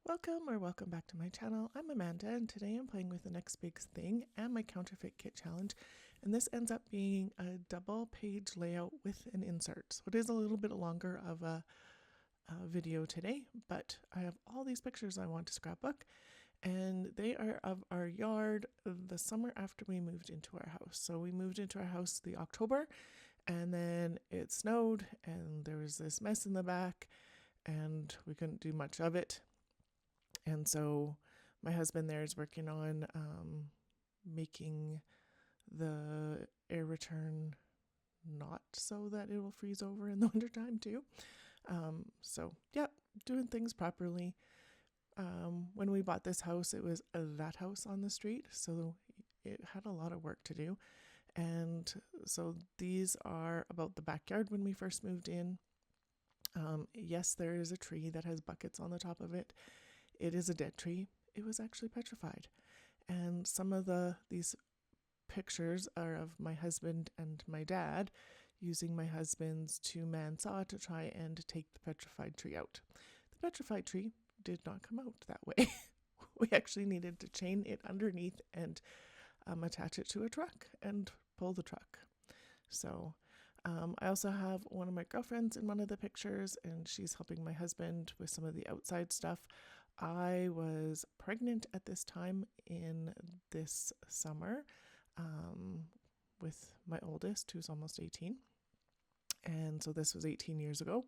Welcome back to my channel. I'm Amanda and today I'm playing with the next big thing and my Counterfeit Kit challenge, and this ends up being a double page layout with an insert. So it is a little bit longer of a video today, but I have all these pictures I want to scrapbook, and they are of our yard the summer after we moved into our house. So we moved into our house the October, and then it snowed and there was this mess in the back and we couldn't do much of it. And so my husband there is working on making the air return not so that it will freeze over in the wintertime too. So yeah, doing things properly. When we bought this house, it was that house on the street, so it had a lot of work to do. And so these are about the backyard when we first moved in. Yes, there is a tree that has buckets on the top of it. It is a dead tree. It was actually petrified. And some of these pictures are of my husband and my dad using my husband's 2-man saw to try and take the petrified tree out. The petrified tree did not come out that way. We actually needed to chain it underneath and attach it to a truck and pull the truck. So I also have one of my girlfriends in one of the pictures, and she's helping my husband with some of the outside stuff. I was pregnant at this time in this summer with my oldest, who's almost 18. And so this was 18 years ago.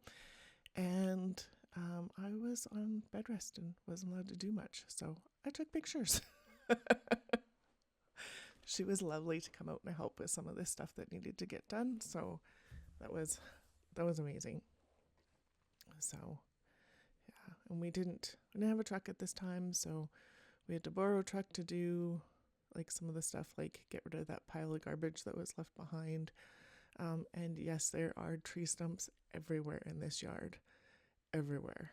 And I was on bed rest and wasn't allowed to do much. So I took pictures. She was lovely to come out and help with some of this stuff that needed to get done. So that was amazing. So yeah, and we didn't have a truck at this time, so we had to borrow a truck to do like some of the stuff, like get rid of that pile of garbage that was left behind. And yes, there are tree stumps everywhere in this yard, everywhere.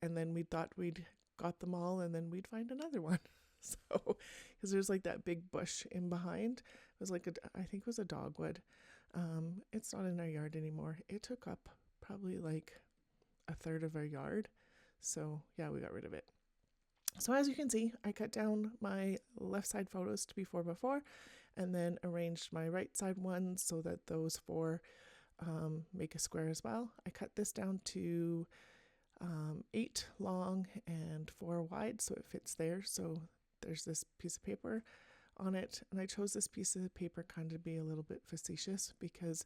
And then we thought we'd got them all, and then we'd find another one. So, because there's like that big bush in behind. It was like I think it was a dogwood. It's not in our yard anymore. It took up probably like a third of our yard. So yeah, we got rid of it. So as you can see, I cut down my left side photos to be 4x4 and then arranged my right side ones so that those 4 make a square as well. I cut this down to 8 long and 4 wide, so it fits there. So there's this piece of paper on it, and I chose this piece of paper kind of to be a little bit facetious because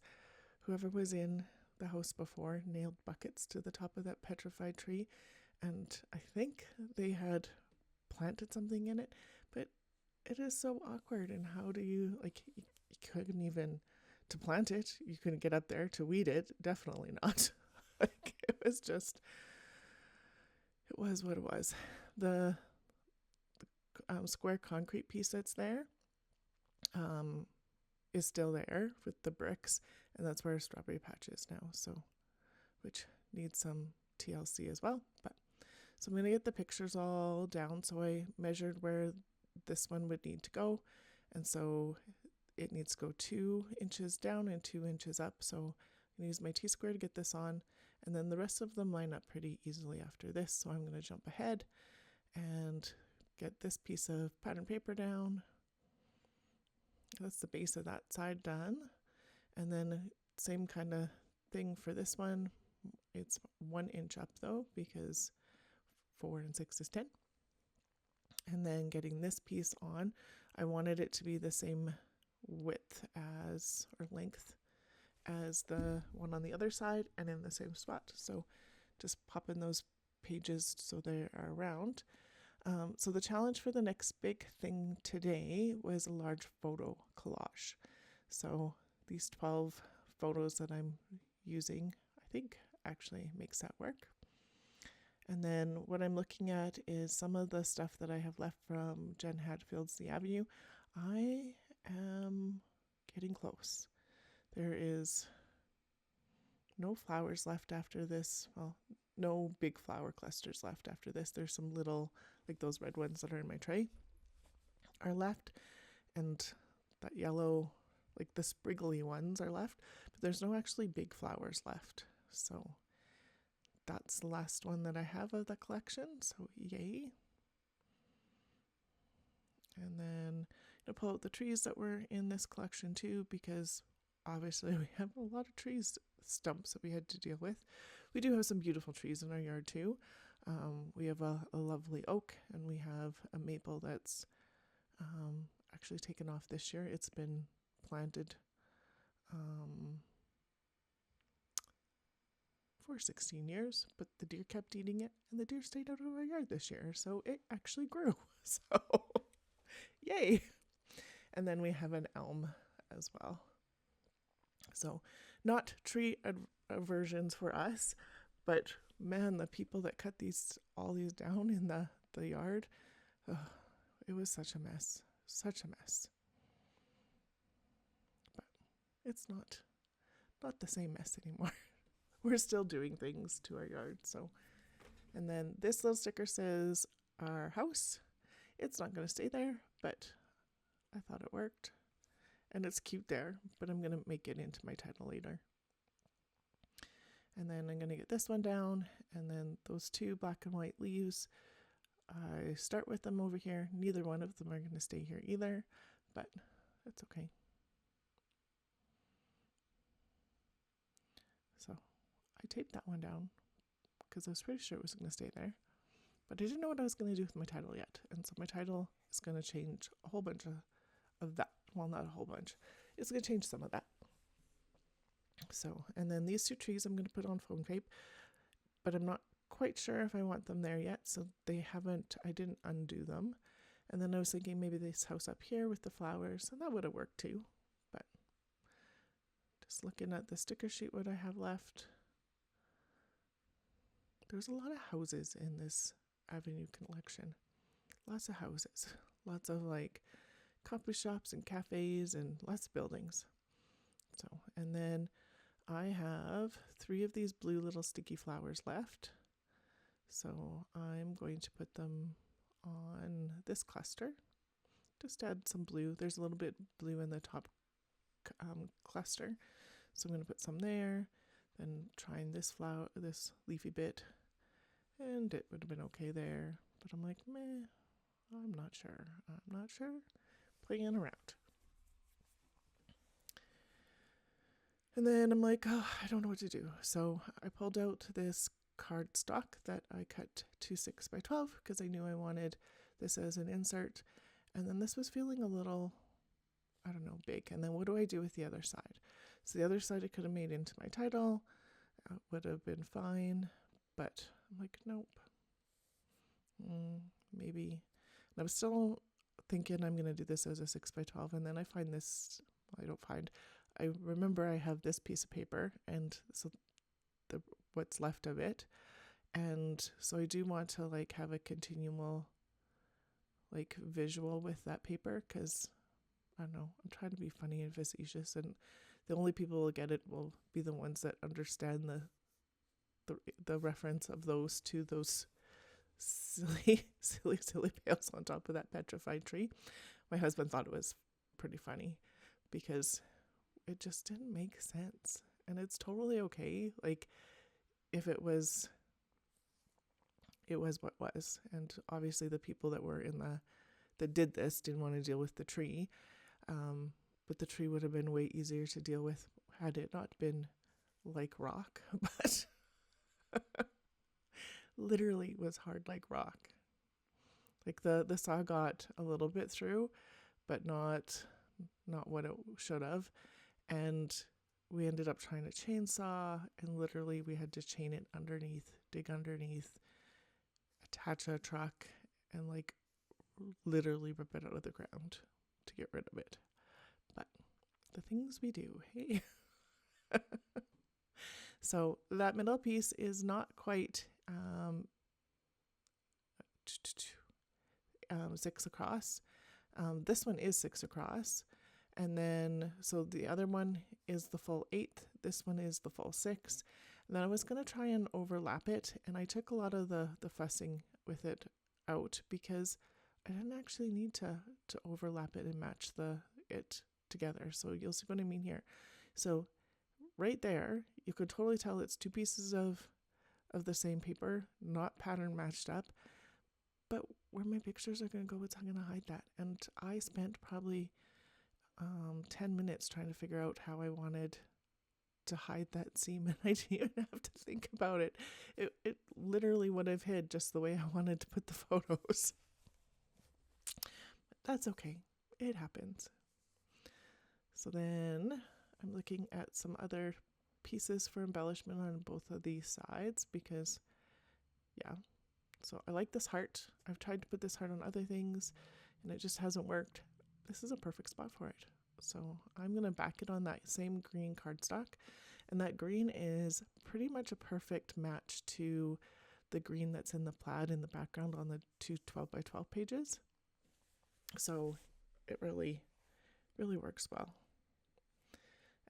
whoever was in the house before nailed buckets to the top of that petrified tree, and I think they had planted something in it, but it is so awkward. And how do you, you couldn't even, to plant it, you couldn't get up there to weed it, definitely not. It was just, it was what it was. The square concrete piece that's there is still there with the bricks, and that's where our strawberry patch is now, so which needs some TLC as well. But so I'm going to get the pictures all down. So I measured where this one would need to go, and so it needs to go 2 inches down and 2 inches up. So I'm going to use my T-square to get this on, and then the rest of them line up pretty easily after this. So I'm going to jump ahead and get this piece of pattern paper down. That's the base of that side done. And then same kind of thing for this one. It's 1 inch up though, because 4 and 6 is 10. And then getting this piece on, I wanted it to be the same width as, or length as the one on the other side and in the same spot. So just pop in those pages so they are round. So the challenge for the next big thing today was a large photo collage. So these 12 photos that I'm using, I think actually makes that work. And then what I'm looking at is some of the stuff that I have left from Jen Hadfield's The Avenue. I am getting close. There is no flowers left after this. Well, no big flower clusters left after this. There's some little, like those red ones that are in my tray are left, and that yellow, like the spriggly ones are left, but there's no actually big flowers left. So that's the last one that I have of the collection, so yay. And then I'll pull out the trees that were in this collection too, because obviously we have a lot of trees stumps that we had to deal with. We do have some beautiful trees in our yard too. We have a lovely oak, and we have a maple that's actually taken off this year. It's been planted for 16 years, but the deer kept eating it, and the deer stayed out of our yard this year, so it actually grew. So yay. And then we have an elm as well. So not tree aversions for us, but man, the people that cut all these down in the yard, it was such a mess. But it's not the same mess anymore. We're still doing things to our yard. So, and then this little sticker says our house. It's not going to stay there, but I thought it worked. And it's cute there, but I'm going to make it into my title later. And then I'm going to get this one down, and then those two black and white leaves, I start with them over here. Neither one of them are going to stay here either, but that's okay. So I taped that one down because I was pretty sure it was going to stay there, but I didn't know what I was going to do with my title yet. And so my title is going to change a whole bunch of that. Well, not a whole bunch. It's going to change some of that. So, and then these two trees I'm going to put on foam tape, but I'm not quite sure if I want them there yet. So I didn't undo them. And then I was thinking maybe this house up here with the flowers, and that would have worked too. But just looking at the sticker sheet, what I have left, there's a lot of houses in this Avenue collection. Lots of houses, lots of like coffee shops and cafes and lots of buildings. So, and then I have 3 of these blue little sticky flowers left. So I'm going to put them on this cluster. Just add some blue. There's a little bit blue in the top cluster. So I'm going to put some there, then trying this leafy bit, and it would have been okay there. But I'm like, meh, I'm not sure. Playing around. And then I'm like, oh, I don't know what to do. So I pulled out this cardstock that I cut to 6 by 12 because I knew I wanted this as an insert. And then this was feeling a little, I don't know, big. And then what do I do with the other side? So the other side I could have made into my title. Would have been fine. But I'm like, nope. Maybe. And I'm still thinking I'm going to do this as a 6 by 12. And then I find this, I remember I have this piece of paper, and so what's left of it. And so I do want to like have a continual like visual with that paper, because I don't know, I'm trying to be funny and facetious, and the only people who will get it will be the ones that understand the reference of those to those silly pails on top of that petrified tree. My husband thought it was pretty funny because it just didn't make sense, and it's totally okay. Like if it was what was, and obviously the people that were that did this didn't want to deal with the tree, but the tree would have been way easier to deal with had it not been like rock, but literally was hard like rock. Like the saw got a little bit through, but not what it should have. And we ended up trying to chainsaw, and literally we had to chain it underneath, dig underneath, attach a truck, and like literally rip it out of the ground to get rid of it. But the things we do, hey. So that middle piece is not quite 6 across. This one is 6 across. And then, so the other one is the full 8. This one is the full 6. And then I was going to try and overlap it. And I took a lot of the fussing with it out because I didn't actually need to overlap it and match it together. So you'll see what I mean here. So right there, you could totally tell it's 2 pieces of of the same paper, not pattern matched up. But where my pictures are going to go, it's going to hide that. And I spent probably 10 minutes trying to figure out how I wanted to hide that seam, and I didn't even have to think about it. It literally would have hid just the way I wanted to put the photos. But that's okay. It happens. So then I'm looking at some other pieces for embellishment on both of these sides because, yeah. So I like this heart. I've tried to put this heart on other things and it just hasn't worked. This is a perfect spot for it. So I'm going to back it on that same green cardstock. And that green is pretty much a perfect match to the green that's in the plaid in the background on the two 12 by 12 pages. So it really, really works well.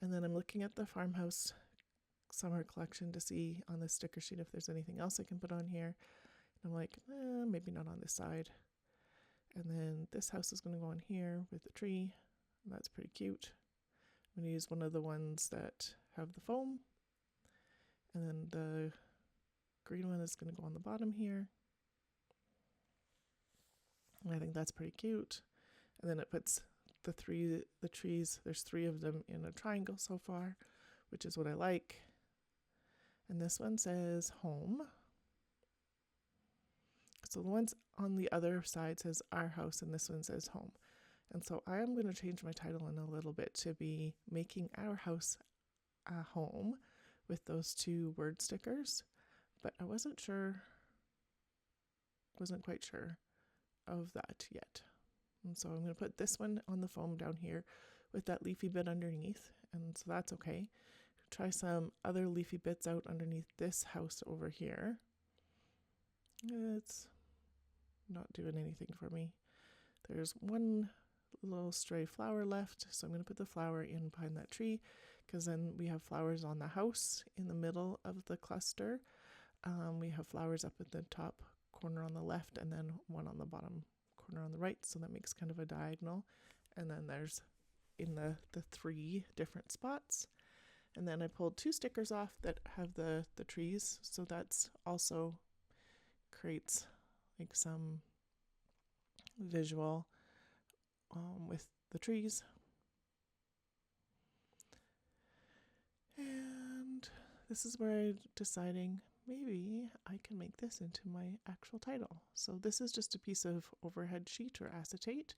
And then I'm looking at the farmhouse summer collection to see on this sticker sheet if there's anything else I can put on here. And I'm like, maybe not on this side. And then this house is going to go on here with the tree. And that's pretty cute. I'm going to use one of the ones that have the foam. And then the green one is going to go on the bottom here. And I think that's pretty cute. And then it puts the trees, there's 3 of them in a triangle so far, which is what I like. And this one says home. So the ones on the other side says our house and this one says home. And so I am going to change my title in a little bit to be making our house a home with those 2 word stickers. But I wasn't quite sure of that yet. And so I'm going to put this one on the foam down here with that leafy bit underneath. And so that's okay. Try some other leafy bits out underneath this house over here. It's not doing anything for me. There's one little stray flower left, so I'm going to put the flower in behind that tree because then we have flowers on the house in the middle of the cluster. We have flowers up at the top corner on the left and then one on the bottom corner on the right, so that makes kind of a diagonal. And then there's in the 3 different spots. And then I pulled 2 stickers off that have the trees, so that's also creates like some visual with the trees. And this is where I'm deciding maybe I can make this into my actual title. So this is just a piece of overhead sheet or acetate,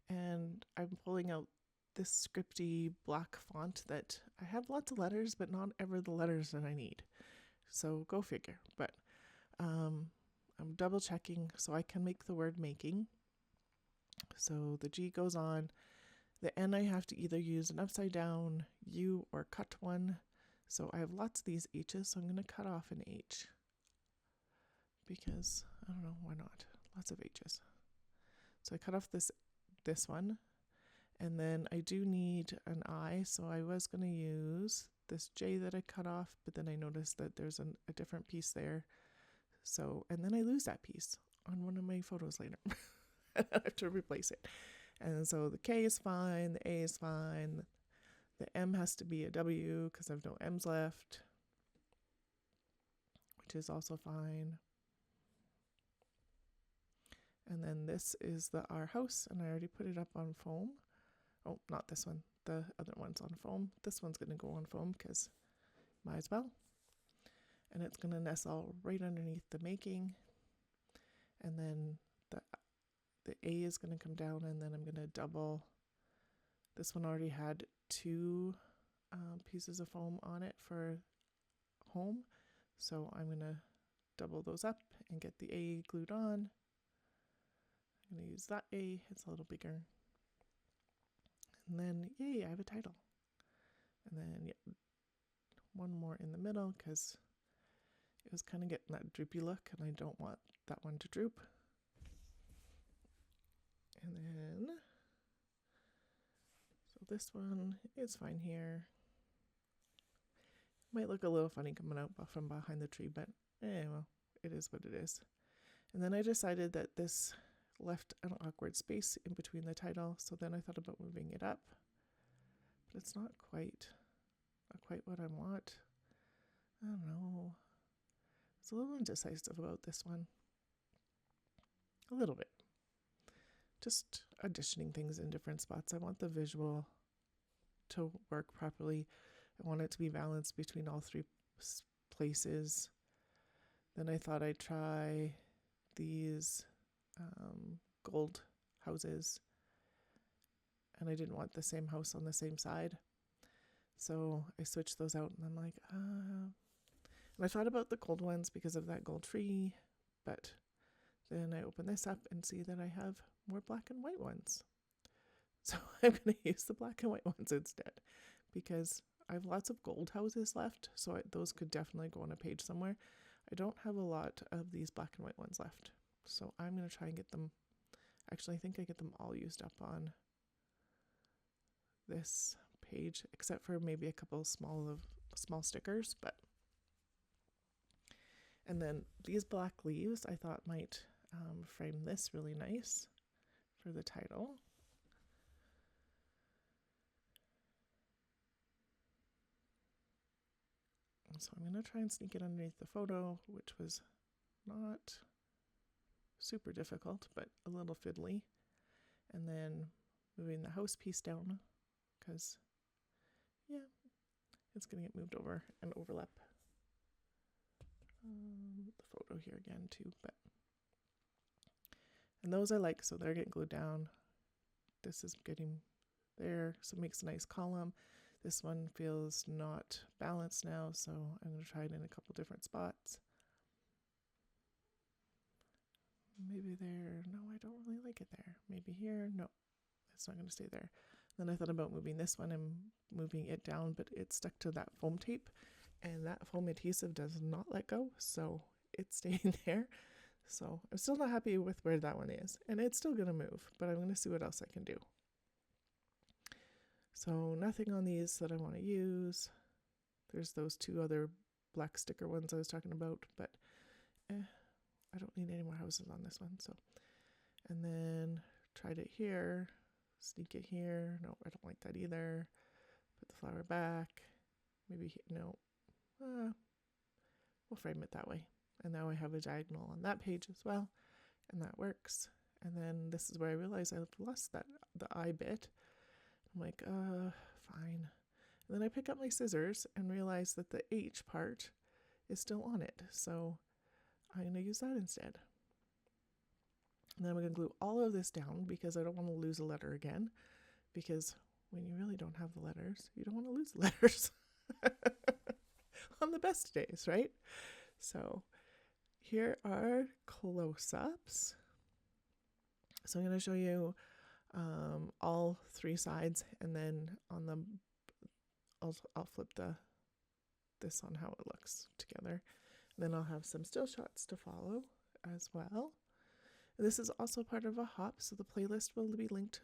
and I'm pulling out this scripty black font that I have lots of letters, but not ever the letters that I need. So go figure. But I'm double checking so I can make the word making. So the G goes on. The N I have to either use an upside down U or cut one. So I have lots of these H's, so I'm going to cut off an H. Because, I don't know, why not? Lots of H's. So I cut off this one. And then I do need an I, so I was going to use this J that I cut off, but then I noticed that there's a different piece there. So, and then I lose that piece on one of my photos later. I have to replace it. And so the K is fine, the A is fine, the M has to be a W because I have no M's left, which is also fine. And then this is the our house, and I already put it up on foam. Oh, not this one. The other one's on foam. This one's going to go on foam because might as well. And it's going to nestle right underneath the making. And then the A is going to come down, and then I'm going to double. This one already had 2 pieces of foam on it for home. So I'm going to double those up and get the A glued on. I'm going to use that A. It's a little bigger. And then, yay, I have a title. And then, yeah, one more in the middle because it was kind of getting that droopy look, and I don't want that one to droop. And then, so this one is fine here. Might look a little funny coming out from behind the tree, but well, it is what it is. And then I decided that this left an awkward space in between the title, so then I thought about moving it up, but it's not quite what I want. I don't know. was a little indecisive about this one. A little bit. Just auditioning things in different spots. I want the visual to work properly. I want it to be balanced between all three places. Then I thought I'd try these gold houses, and I didn't want the same house on the same side, so I switched those out, and I'm like, and I thought about the gold ones because of that gold tree, but then I open this up and see that I have more black and white ones. So I'm going to use the black and white ones instead, because I have lots of gold houses left, so those could definitely go on a page somewhere. I don't have a lot of these black and white ones left, so I'm going to try and get them. Actually, I think I get them all used up on this page, except for maybe a couple small stickers. But and then these black leaves I thought might frame this really nice for the title. So I'm going to try and sneak it underneath the photo, which was not super difficult, but a little fiddly. And then moving the house piece down, because, yeah, it's going to get moved over and overlap the photo here again too. And those I like, so they're getting glued down. This is getting there, so it makes a nice column. This one feels not balanced now, so I'm going to try it in a couple different spots. Maybe there. No, I don't really like it there. Maybe here. No, it's not going to stay there. Then I thought about moving this one and moving it down, but it stuck to that foam tape, and that foam adhesive does not let go, so it's staying there. So I'm still not happy with where that one is, and it's still going to move, but I'm going to see what else I can do. So nothing on these that I want to use. There's those two other black sticker ones I was talking about, but I don't need any more houses on this one. So, and then tried it here, sneak it here. No, I don't like that either. Put the flower back. Maybe, no, we'll frame it that way. And now I have a diagonal on that page as well, and that works. And then this is where I realized I've lost the eye bit. I'm like, fine. And then I pick up my scissors and realize that the H part is still on it. So I'm going to use that instead. And then I'm going to glue all of this down because I don't want to lose a letter again. Because when you really don't have the letters, you don't want to lose the letters on the best days, right? So here are close-ups. So I'm going to show you all three sides, and then on the I'll flip this on how it looks together. And then I'll have some still shots to follow as well. This is also part of a hop, so the playlist will be linked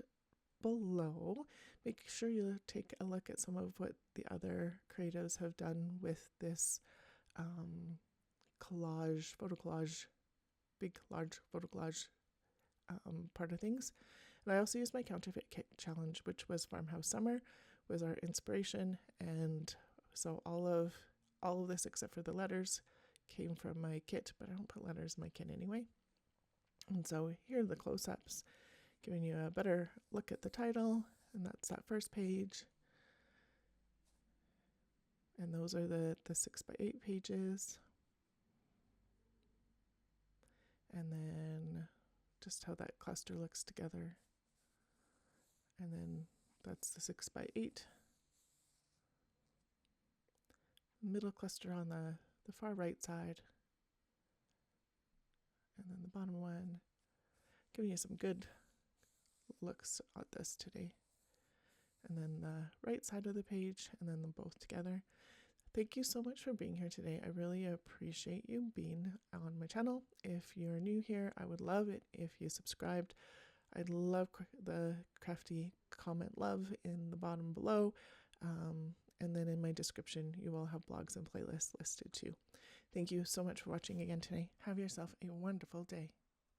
below. Make sure you take a look at some of what the other creatives have done with this photo collage, big, large photo collage part of things. And I also used my Counterfeit Kit challenge, which was Farmhouse Summer, was our inspiration. And so all of this, except for the letters, came from my kit, but I don't put letters in my kit anyway. And so here are the close-ups, giving you a better look at the title, and that's that first page. And those are the 6x8 pages. And then just how that cluster looks together. And then that's the 6x8. Middle cluster on the far right side. And then the bottom one. Giving you some good looks at this today. And then the right side of the page, and then them both together. Thank you so much for being here today. I really appreciate you being on my channel. If you're new here, I would love it if you subscribed. I'd love the crafty comment love in the bottom below. And then in my description, you will have blogs and playlists listed too. Thank you so much for watching again today. Have yourself a wonderful day.